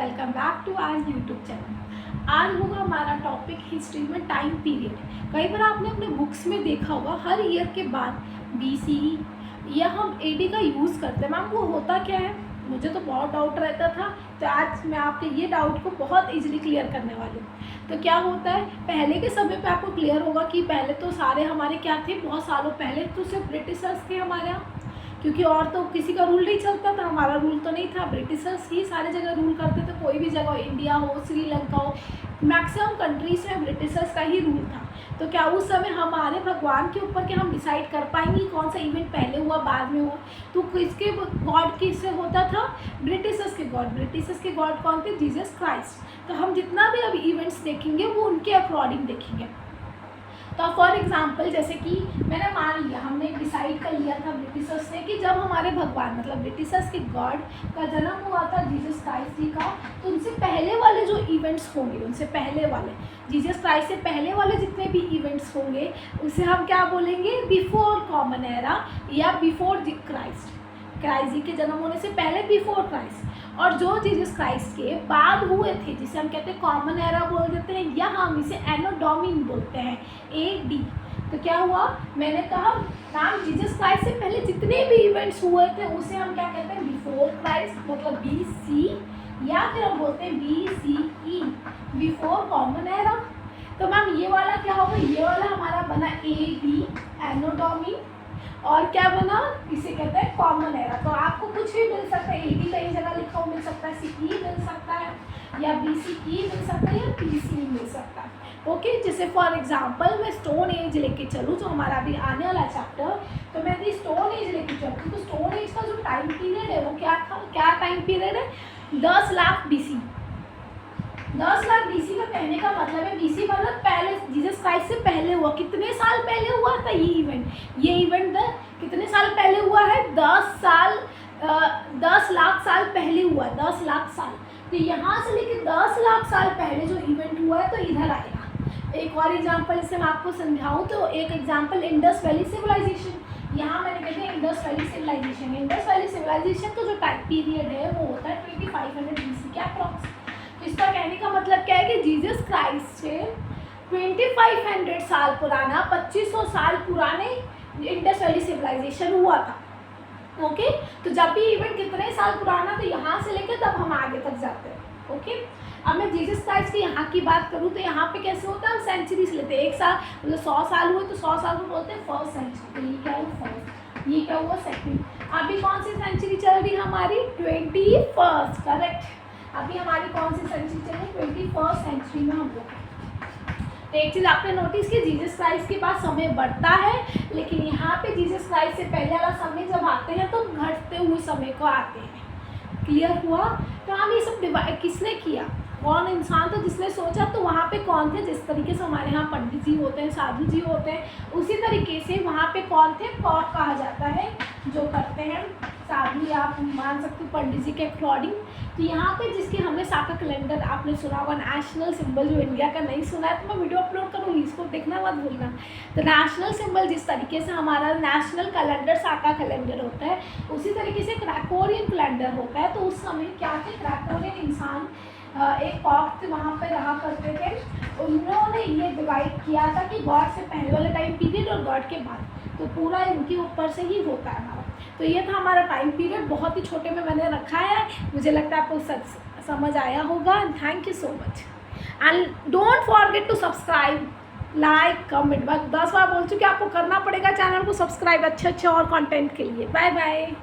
Welcome back to our YouTube channel. आज होगा हमारा टॉपिक हिस्ट्री में टाइम पीरियड। कई बार आपने अपने बुक्स में देखा होगा हर ईयर के बाद BCE या हम AD का यूज़ करते हैं। मैम वो होता क्या है, मुझे तो बहुत डाउट रहता था, तो आज मैं आपके ये डाउट को बहुत इजीली क्लियर करने वाली हूँ। तो क्या होता है, पहले के समय पे आपको क्लियर होगा कि पहले तो सारे हमारे क्या थे, बहुत सालों पहले तो सिर्फ ब्रिटिशर्स थे हमारे यहाँ, क्योंकि और तो किसी का रूल नहीं चलता था। हमारा रूल तो नहीं था, ब्रिटिशर्स ही सारे जगह रूल करते थे। कोई भी जगह, इंडिया हो, श्रीलंका हो, मैक्सिमम कंट्रीज में ब्रिटिशर्स का ही रूल था। तो क्या उस समय हमारे भगवान के ऊपर क्या हम डिसाइड कर पाएंगे कौन सा इवेंट पहले हुआ बाद में हुआ? तो किसके गॉड किससे होता था? ब्रिटिशर्स के गॉड। ब्रिटिशर्स के गॉड कौन थे? Jesus Christ. तो हम जितना भी अब इवेंट्स देखेंगे वो उनके अकॉर्डिंग देखेंगे। तो फॉर एग्जांपल जैसे कि मैंने मान लिया, हमने डिसाइड कर लिया था ब्रिटिशर्स ने कि जब हमारे भगवान मतलब ब्रिटिशर्स के गॉड का जन्म हुआ था जीसस क्राइस्ट जी का, तो उनसे पहले वाले जो इवेंट्स होंगे, उनसे पहले वाले जीसस क्राइस्ट से पहले वाले जितने भी इवेंट्स होंगे उसे हम क्या बोलेंगे? बिफोर कॉमन एरा या बिफोर क्राइस्ट। क्राइस्ट जी के जन्म होने से पहले बिफोर क्राइस्ट। और जो जीसस क्राइस्ट के बाद हुए थे जिसे हम कहते हैं कॉमन एरा बोल देते हैं, या हम इसे एनो डोमिनी बोलते हैं, AD। तो क्या हुआ, मैंने कहा नाम जीसस क्राइस्ट से पहले जितने भी इवेंट्स हुए थे उसे हम क्या कहते हैं? बिफोर क्राइस्ट, मतलब BC, या फिर हम बोलते हैं BCE, बिफोर कॉमन एरा। तो मैम ये वाला क्या होगा? ये वाला हमारा बना AD, एनो डोमिनी, और क्या बना? इसे कहते हैं कॉमन एरा। तो आपको कुछ भी मिल सकता है, AD कई जगह लिखा हुआ मिल सकता है, CE मिल सकता है, या BCE मिल सकता है, या BCE मिल सकता है। ओके, जैसे फॉर एग्जांपल मैं स्टोन एज लेके चलूँ, जो हमारा अभी आने वाला चैप्टर, तो मैं यदि स्टोन एज लेके चलती हूँ तो स्टोन एज का जो टाइम पीरियड है वो क्या था? क्या टाइम पीरियड है? 10 लाख BC। 10 लाख BC का कहने का मतलब है, BC मतलब पहले, जीसस क्राइस्ट से पहले हुआ। कितने साल पहले हुआ था ये इवेंट? ये इवेंट कितने साल पहले हुआ है? 10 लाख साल पहले हुआ है, 10 लाख साल। तो यहाँ से लेके 10 लाख साल पहले जो इवेंट हुआ है तो इधर आएगा। एक और एग्जाम्पल इससे मैं आपको समझाऊँ तो एक एग्जाम्पल इंडस वैली सिविलाइजेशन। यहाँ मैंने कहते हैं Indus valley civilization. Indus valley civilization का जो टाइम पीरियड है वो होता है 2500 BC के अप्रॉक्स। इसका कहने का मतलब क्या है कि जीसस क्राइस्ट से 2500 साल पुराना, 2500 साल पुराने इंडस वैली सिविलाइजेशन हुआ था। ओके, तो जब भी इवेंट कितने साल पुराना, तो यहाँ से लेकर तब हम आगे तक जाते हैं। ओके, अब मैं जीसस क्राइस्ट की यहाँ की बात करूँ तो यहाँ पे कैसे होता है? हम सेंचुरी से लेते हैं। एक साल मतलब 100 साल हुए तो 100 साल को बोलते हैं फर्स्ट सेंचुरी। तो ये क्या हुआ? फर्स्ट। ये क्या हुआ? सेकेंड। अभी कौन सी सेंचुरी चल रही है हमारी? 21st। करेक्ट। अभी हमारी कौन सी सेंचुरी चल रही है? 21st सेंचुरी में हम लोग। तो एक चीज़ आपने नोटिस की, जीसस क्राइस्ट के पास समय बढ़ता है, लेकिन यहाँ पे जीसस क्राइस्ट से पहले वाला समय जब आते हैं तो घटते हुए समय को आते हैं। क्लियर हुआ? तो हम ये सब डिवाइड किसने किया? कौन इंसान था जिसने सोचा? तो वहाँ पे कौन थे? जिस तरीके से हमारे यहाँ पंडित जी होते हैं, साधु जी होते हैं, उसी तरीके से वहाँ पे कौन थे? कॉक कहा जाता है जो करते हैं साधु, या आप मान सकते हो पंडित जी के अकॉर्डिंग। तो यहाँ पे जिसके हमने साका कैलेंडर आपने सुना होगा, नेशनल सिंबल, जो इंडिया का नहीं सुना है तो मैं वीडियो अपलोड करूँगी, इसको देखना मत भूलना। तो नेशनल सिंबल जिस तरीके से हमारा नेशनल कैलेंडर साका कैलेंडर होता है, उसी तरीके से ग्रेगोरियन कैलेंडर होता है। तो उस समय क्या थे? ग्रेगोरियन इंसान एक कॉक वहाँ पे रहा करते थे। उन्होंने ये डिवाइड किया था कि गॉड से पहले वाला टाइम पीरियड और गॉड के बाद, तो पूरा इनके ऊपर से ही होता है हमारा। तो ये था हमारा टाइम पीरियड, बहुत ही छोटे में मैंने रखा है। मुझे लगता है आपको समझ आया होगा। Thank you so much and don't forget to subscribe, like, comment. बस 10 बार बोल चुकी, आपको करना पड़ेगा चैनल को सब्सक्राइब अच्छे और कंटेंट के लिए। Bye bye.